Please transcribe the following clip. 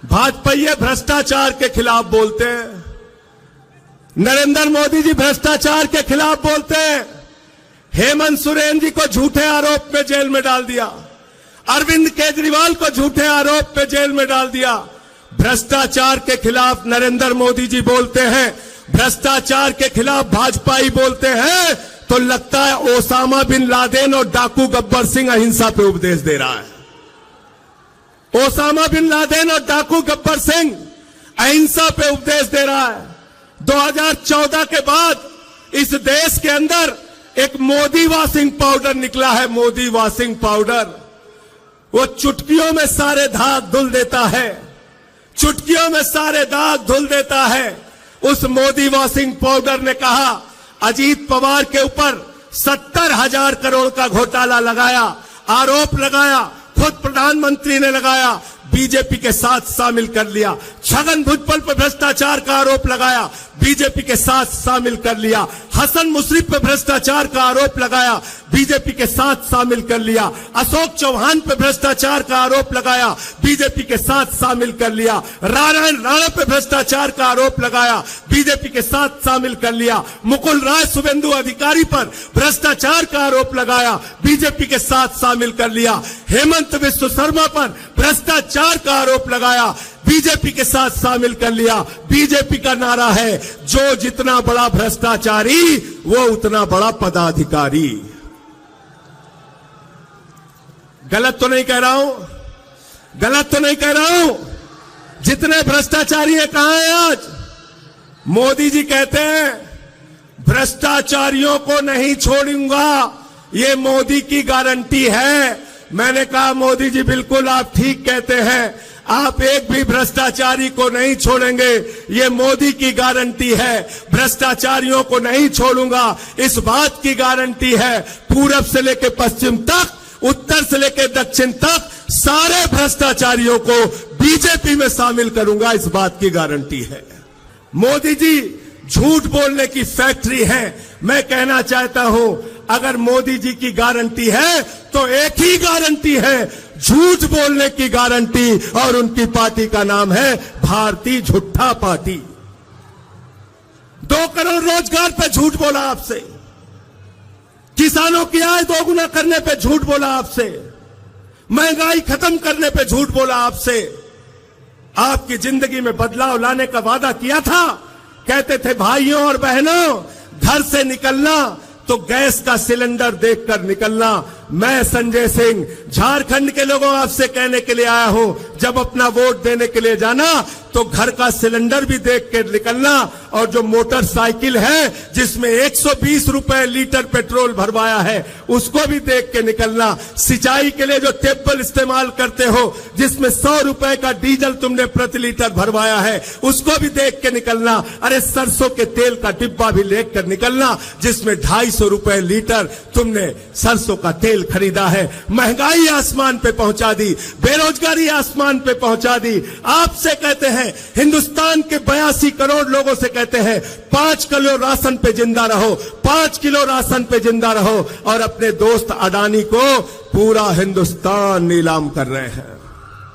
भाजपाई भ्रष्टाचार के खिलाफ बोलते हैं, नरेंद्र मोदी जी भ्रष्टाचार के खिलाफ बोलते हैं। हेमंत सोरेन जी को झूठे आरोप में जेल में डाल दिया, अरविंद केजरीवाल को झूठे आरोप में जेल में डाल दिया। भ्रष्टाचार के खिलाफ नरेंद्र मोदी जी बोलते हैं, भ्रष्टाचार के खिलाफ भाजपाई बोलते हैं, तो लगता है ओसामा बिन लादेन और डाकू गब्बर सिंह अहिंसा पे उपदेश दे रहा है। ओसामा बिन लादेन और डाकू गब्बर सिंह अहिंसा पे उपदेश दे रहा है। 2014 के बाद इस देश के अंदर एक मोदी वॉशिंग पाउडर निकला है, मोदी वॉशिंग पाउडर। वो चुटकियों में सारे दाग धुल देता है, चुटकियों में सारे दाग धुल देता है। उस मोदी वॉशिंग पाउडर ने कहा अजीत पवार के ऊपर 70,000 करोड़ का घोटाला लगाया, आरोप लगाया, खुद प्रधानमंत्री ने लगाया, बीजेपी के साथ शामिल कर लिया। छगन भुजबल पर भ्रष्टाचार का आरोप लगाया, बीजेपी के साथ शामिल कर लिया। हसन मुशर्रफ पर भ्रष्टाचार का आरोप लगाया, बीजेपी के साथ शामिल कर लिया। अशोक चौहान पर भ्रष्टाचार का आरोप लगाया, बीजेपी के साथ शामिल कर लिया। नारायण राणा पर भ्रष्टाचार का आरोप लगाया, बीजेपी के साथ शामिल कर लिया। मुकुल राय शुभेंदु अधिकारी पर भ्रष्टाचार का आरोप लगाया, बीजेपी के साथ शामिल कर लिया। हेमंत विश्व शर्मा पर भ्रष्टाचार का आरोप लगाया, बीजेपी के साथ शामिल कर लिया। बीजेपी का नारा है जो जितना बड़ा भ्रष्टाचारी वो उतना बड़ा पदाधिकारी। गलत तो नहीं कह रहा हूं, गलत तो नहीं कह रहा हूं। जितने भ्रष्टाचारी हैं कहां हैं आज? मोदी जी कहते हैं भ्रष्टाचारियों को नहीं छोड़ूंगा, ये मोदी की गारंटी है। मैंने कहा मोदी जी बिल्कुल आप ठीक कहते हैं, आप एक भी भ्रष्टाचारी को नहीं छोड़ेंगे, ये मोदी की गारंटी है। भ्रष्टाचारियों को नहीं छोड़ूंगा, इस बात की गारंटी है। पूरब से लेकर पश्चिम तक, उत्तर से लेकर दक्षिण तक सारे भ्रष्टाचारियों को बीजेपी में शामिल करूंगा, इस बात की गारंटी है। मोदी जी झूठ बोलने की फैक्ट्री है। मैं कहना चाहता हूं अगर मोदी जी की गारंटी है तो एक ही गारंटी है, झूठ बोलने की गारंटी, और उनकी पार्टी का नाम है भारतीय झूठा पार्टी। 2 करोड़ रोजगार पे झूठ बोला आपसे, किसानों की आय दोगुना करने पे झूठ बोला आपसे, महंगाई खत्म करने पे झूठ बोला आपसे, आपकी जिंदगी में बदलाव लाने का वादा किया था। कहते थे भाइयों और बहनों घर से निकलना तो गैस का सिलेंडर देखकर निकलना। मैं संजय सिंह झारखंड के लोगों आपसे कहने के लिए आया हूं, जब अपना वोट देने के लिए जाना तो घर का सिलेंडर भी देख कर निकलना, और जो मोटरसाइकिल है जिसमें 120 रुपए लीटर पेट्रोल भरवाया है उसको भी देख के निकलना। सिंचाई के लिए जो टेबल इस्तेमाल करते हो जिसमें 100 रुपए का डीजल तुमने प्रति लीटर भरवाया है उसको भी देख के निकलना। अरे सरसों के तेल का डिब्बा भी लेकर निकलना जिसमें 250 रुपए लीटर तुमने सरसों का तेल खरीदा है। महंगाई आसमान पे पहुंचा दी, बेरोजगारी आसमान पे पहुंचा दी। आपसे कहते हैं हिंदुस्तान के 82 करोड़ लोगों से कहते हैं 5 किलो राशन पे जिंदा रहो, 5 किलो राशन पे जिंदा रहो, और अपने दोस्त अडानी को पूरा हिंदुस्तान नीलाम कर रहे हैं।